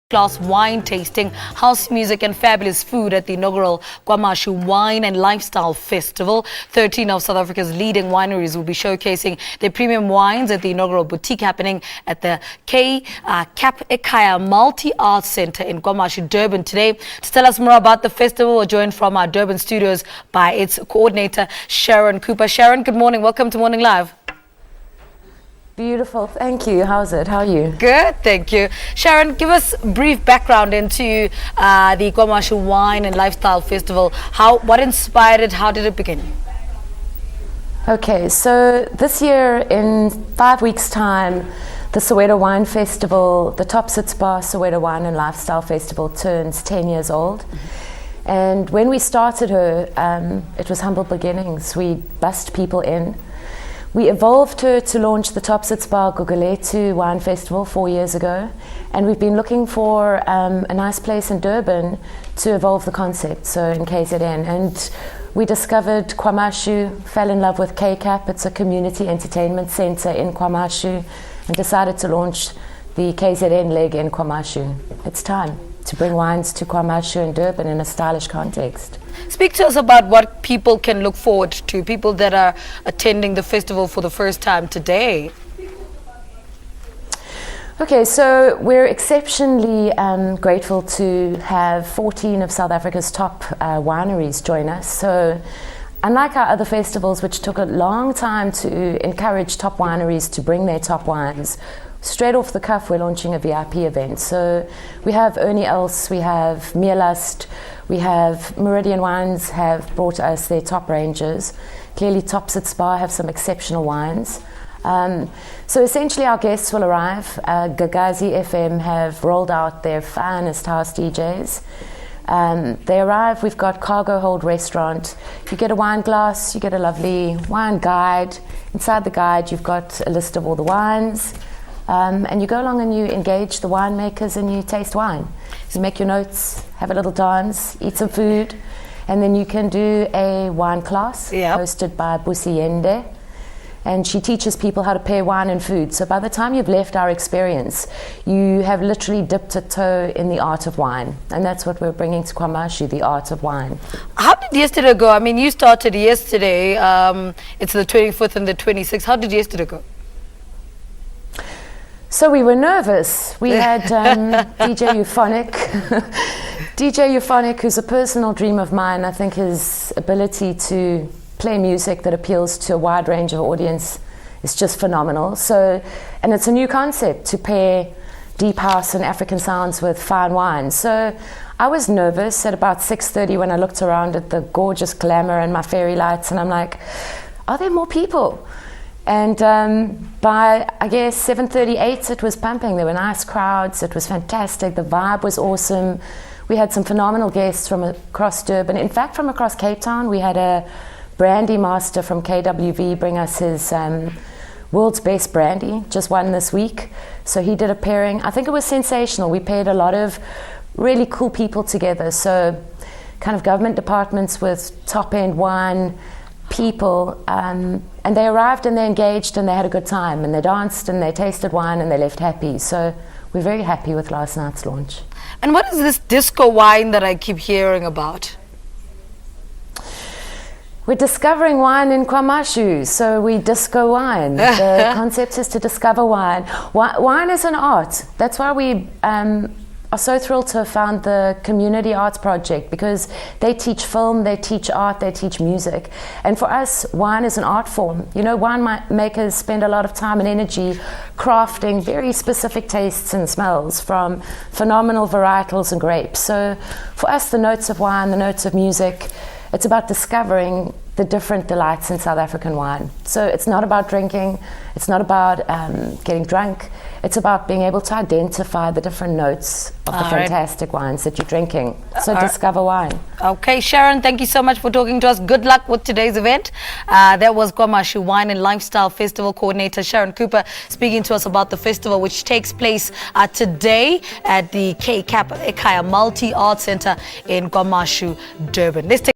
class wine tasting, house music and fabulous food at the inaugural KwaMashu Wine and Lifestyle Festival. 13 of South Africa's leading wineries will be showcasing their premium wines at the inaugural boutique happening at the Ekhaya Multi-Arts Centre in KwaMashu, Durban today. To tell us more about the festival, we're joined from our Durban studios by its coordinator, Sharon. Sharon, good morning. Welcome to Morning Live. Beautiful, thank you. How's it? How are you? Good, thank you. Sharon, give us a brief background into the KwaMashu Wine and Lifestyle Festival. What inspired it? How did it begin? Okay, so this year in 5 weeks' time, the Soweto Wine Festival, the Top Sits Bar Soweto Wine and Lifestyle Festival turns 10 years old. And when we started her, it was humble beginnings. We bussed people in. We evolved her to launch the Top Sits Bar Gugulethu Wine Festival 4 years ago, and we've been looking for a nice place in Durban to evolve the concept, so in KZN. And we discovered KwaMashu, fell in love with KCAP, it's a community entertainment centre in KwaMashu, and decided to launch the KZN leg in KwaMashu. It's time to bring wines to KwaMashu and Durban in a stylish context. Speak to us about what people can look forward to, people that are attending the festival for the first time today. Okay, so we're exceptionally grateful to have 14 of South Africa's top wineries join us. So unlike our other festivals, which took a long time to encourage top wineries to bring their top wines, straight off the cuff, we're launching a VIP event. So we have Ernie Els, we have Meerlust, we have Meridian Wines have brought us their top ranges. Clearly Top Sits Bar have some exceptional wines. So essentially our guests will arrive. Gagazi FM have rolled out their finest house DJs. They arrive, we've got cargo hold restaurant. You get a wine glass, you get a lovely wine guide. Inside the guide you've got a list of all the wines. And you go along and you engage the winemakers and you taste wine. You make your notes, have a little dance, eat some food, and then you can do a wine class hosted by Busi Yende. And she teaches people how to pair wine and food. So by the time you've left our experience, you have literally dipped a toe in the art of wine. And that's what we're bringing to KwaMashu, the art of wine. How did yesterday go? I mean, you started yesterday. It's the 25th and the 26th. How did yesterday go? So we were nervous. We had DJ Euphonic. DJ Euphonic, who's a personal dream of mine. I think his ability to play music that appeals to a wide range of audience is just phenomenal. So, and it's a new concept to pair deep house and African sounds with fine wine. So I was nervous at about 6:30 when I looked around at the gorgeous glamour and my fairy lights, and I'm like, are there more people? And by, I guess, 7:38, it was pumping. There were nice crowds. It was fantastic. The vibe was awesome. We had some phenomenal guests from across Durban. In fact, from across Cape Town, we had a brandy master from KWV bring us his world's best brandy, just won this week. So he did a pairing. I think it was sensational. We paired a lot of really cool people together. So kind of government departments with top-end wine people, and they arrived and they engaged and they had a good time and they danced and they tasted wine and they left happy. So we're very happy with last night's launch. And what is this disco wine that I keep hearing about? We're discovering wine in KwaMashu, so we disco wine. The concept is to discover wine. Wine is an art. That's why we are so thrilled to have found the Community Arts Project, because they teach film, they teach art, they teach music. And for us, wine is an art form. You know, winemakers spend a lot of time and energy crafting very specific tastes and smells from phenomenal varietals and grapes. So for us, the notes of wine, the notes of music, it's about discovering the different delights in South African wine. So it's not about drinking, it's not about getting drunk, it's about being able to identify the different notes of the fantastic wines that you're drinking. So discover wine. Okay, Sharon, thank you so much for talking to us. Good luck with today's event. That was KwaMashu Wine and Lifestyle Festival Coordinator Sharon Cooper speaking to us about the festival, which takes place today at the Ekhaya Multi-Art Centre in KwaMashu, Durban. Let's take